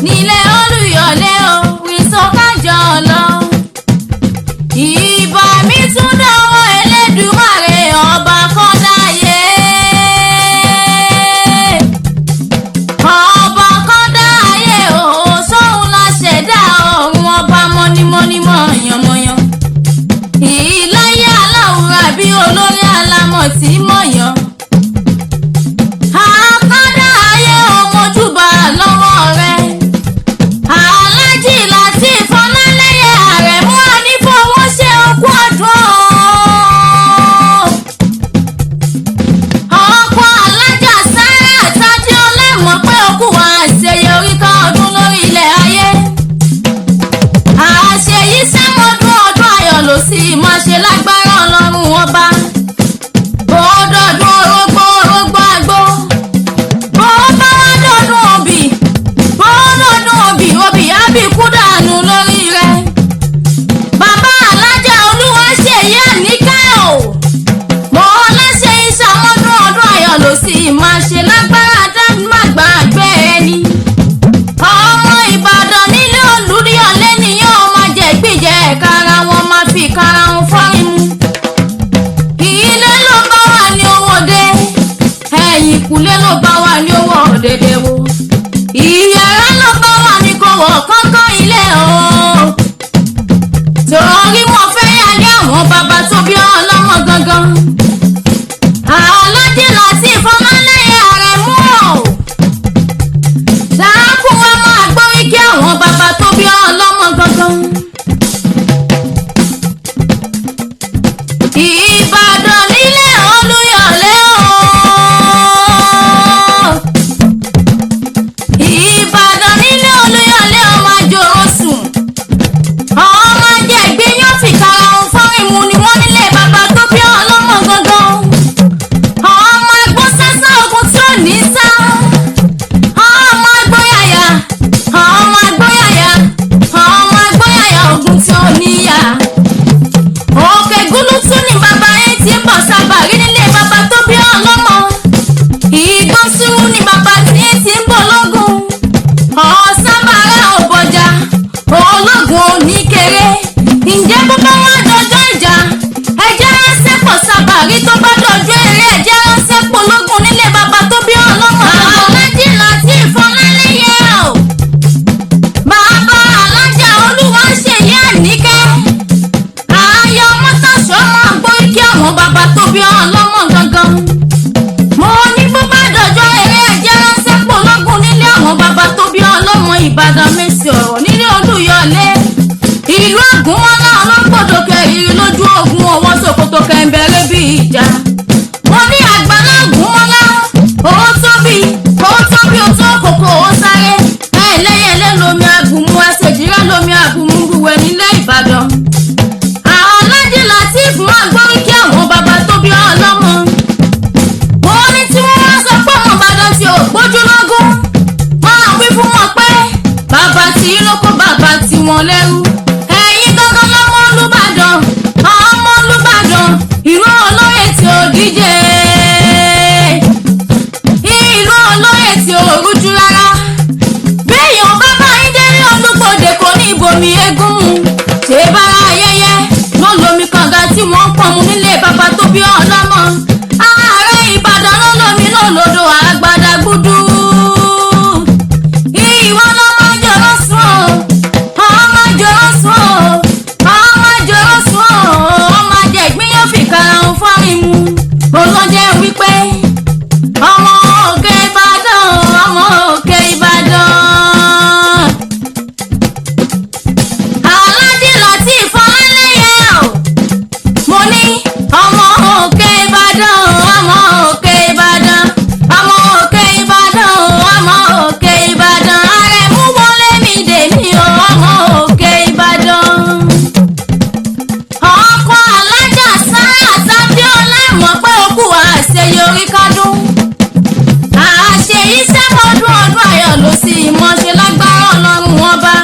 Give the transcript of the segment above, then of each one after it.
nílé Olúyọ̀lé o ìsọkájọ lọ. Ìbà mi tún dánwò Elédùmarè ọba kọ́dáyé. Ọba kọ́dáyé o sóhun la ṣẹ̀dá ọ̀run ọba mọ́nímọ́ní mọ̀yànmọ́yàn. Ìláyé aláwùrà bí olórí alámọ̀ tí mọ̀yàn. Akọ́dáyé o mojúbà lọ́wọ́ rẹ̀. Aláàjì Lateef Ọlálẹ́yẹ Àrẹ̀mú Anífowóṣe okú ọdún. Ọkọ alájà Sárà Tádé ọlẹ́mọ̀ pé okú wa àṣeyọrí kan ọdún lórí ilẹ̀ ayé. Àṣeyí sẹ́mọ̀dún ọdún ayọ̀ ló sì máa ṣe lágbára Ọlọ́run ọba. Bọ́dọ̀dún orógbó àgbó. Bó bá wá dọ̀dún òbí. Bọ́dọ̀dún òbí ábí kú dànù lórí rẹ̀. Bàbá alájà Olúwaṣeyì Àníkẹ́ o. Mo láṣẹ ìṣàmọ́dún ọdún ayọ̀ ló sì máa ṣe lágbára dámàgbà àgbẹ̀ ẹni. Ọmọ Ìbàdàn nílé Olúyọ̀lé ni yóò máa jẹ gbìjẹ kára wọn máa fi kára wọn fọ́rin mu. Ilé ló bá wà ní owó dé. Ẹ̀yìnkùlé ló bá wà ní owó òdèdè wo. Ìyàrá ló bá wà ní kòwò kọ́kọ́ ilé o. Torí mo fẹ́ yálé àwọn bàbá tó bí ọlọ́mọ gangan. Aláàjì Lateef Ọlálẹ́yẹ Àrẹ̀mú o. Dákun wa máa gbórí kí àwọn bàbá tó bí ọlọ́mọ gangan. Ìbàdàn nílé Olúyọ̀lé o. Ìbàdàn nílé Olúyọ̀lé ọmọ àjòrò sùn. Ọmọ ajé ìgbéyàn fìkàrà ohun fọ́rin mu ni wọ́n nílé bàbá tó bí ọlọ́mọ gangan. Ọmọ ẹgbọ́n sásá ogun tí ò ní sá. Ọmọ agbóyàyà. Ọmọ agbóyàyà. Ọmọ agbóyàyà ogun tí ò níyà. Òkè gúlútú ni bàbá yẹn ti ń bọ̀ sábàrí nílé bàbá tó bí ọlọ́mọ. Ìgbósùrú ni bàbá tí yẹn ti ń bọ̀ lógun. Ọ̀sábàrà òbọ̀jà ológun oníkéré. Ǹjẹ́ bó bá wá dọjọ́ ìjà ẹjẹ́ ránṣẹ́ pọ̀ sábàrí tó bá dọjọ́ eré ẹjẹ́ ránṣẹ́ pọ̀ lógun nílé bàbá tó bí ọlọ́mọ. Aláàjì Lateef Ọlálẹ́yẹ o. Bàbá alájà Olúwaṣeyì Àníkẹ́. Ayọ̀ mọ́tàṣọ́ máa gbórí kí àwọn bàbá tó bí ọlọ́mọ gangan. Mo ní bó bá dọjọ́ eré ẹjẹ́ ránṣẹ́ pọ̀ lógun nílé àwọn bàbá tó bí ọlọ́mọ. Ìbàdàn Mèsì ọ̀rọ̀ nílé Olúyọ̀lé. Ìlú Ògúnmọ́lá ọlọ́pọ̀dọ̀ kẹrìírí lójú ogun ọwọ́ Sòkòtò kẹ̀ǹbẹ̀rẹ̀ bí ìjà. Mo ní àgbàlá Ògúnmọ́lá. Ó tóbi ó tó kòkó ó sáré. Ẹlẹ́yẹlé lomi àgùnmu àṣejìrá lomi àgùnmu bùwẹ̀ nílé Ìbàdàn. Aláàjì Lateef máa gbórí kí àwọn bàbá tó bí ọlọ́mọ. Mo ní tí wọ́n wá sọ pé ọmọ Ìbàdàn tí ò gbójú lógún. Máa wí fún wọn pé bàbá tí ló kó bàbá tí wọn lẹ́rú. Ẹ̀yin gangan lọ́mọ Olúbàdàn. Ọmọ Olúbàdàn ìlú olóyè tí ò díje. Ìlú olóyè tí ò rújú rárá. Béèyàn bàbá yín délé Olúgbòde kò ní ìbomi eégún mu. Ṣé bára ayẹyẹ ló lomi kànga tí wọ́n ń pọn mu nílé bàbá tó bí ọlọ́mọ. Ààrẹ Ìbàdàn ló lomi lòlòdò àgbàdàgbùdù. Ìwọ lọ́mọ jọ̀rọ̀ sùn o. Ọmọ jọ̀rọ̀ sùn o. Ọmọ jọ̀rọ̀ sùn o. Ọmọ ajé ìgbínyàn fìkàrà ohun fọ́rin mu. Olóúnjẹ wípé ọmọ òkè Ìbàdàn. Ọmọ òkè Ìbàdàn. Aláàjì Lateef Ọlálẹ́yẹ o. Mo ní ọmọ òkè Ìbàdàn. Ọmọ òkè Ìbàdàn. Ọmọ òkè Ìbàdàn. Ọmọ òkè Ìbàdàn. Àrẹ̀mú wọlé mi dè mí o. Ọmọ òkè Ìbàdàn. Ọkọ alájà Sárà Tádé ọlẹ́mọ̀ pé okú àṣeyọrí kádùn. Àṣeyí sẹ́mọ̀dún ọdún ayọ̀ ló sì mọ̀ ṣe lágbára Ọlọ́run ọba.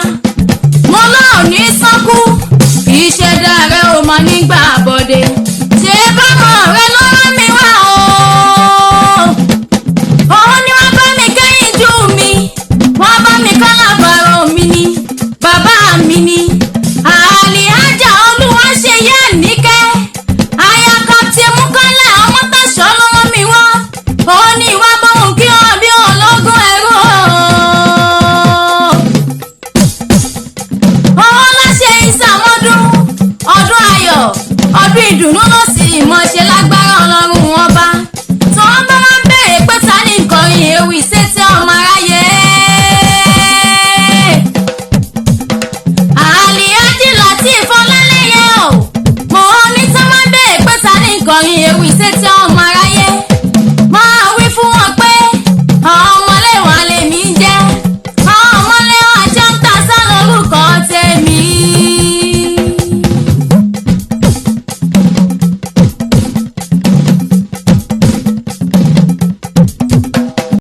Mo náà ní sọ́kú. Ìṣẹ̀dá rẹ̀ ò mọ̀ nígbà bọ̀dé. Ṣé bámọ̀ rẹ ló rán mi wá o? Òun ni wọ́n bá mi kẹ́yìn jú mi. Wọ́n bá mi kálábàárò mi ni bàbá mi ni Àlìhájà Olúwaṣeyì Àníkẹ́ aya Captain Múkọ́lá Ọmọ́tọ́ṣọ́ ló rán mi wá ó ní ìwà bóun kí wọn bí ológun ẹrú owó láṣẹ ìsàmọ́dún ọdún ayọ̀ ọdún ìdùnnú ló sì mọ̀ ṣe lágbára Ọlọ́run ọba tí wọ́n bá wá béèrè pé ta ní nkọrin ewì sétí ọmọ aráyé Àlìhájì Lateef Ọlálẹ́yẹ o mo ní tí wọ́n béèrè pé ta ní nkọrin ewì sétí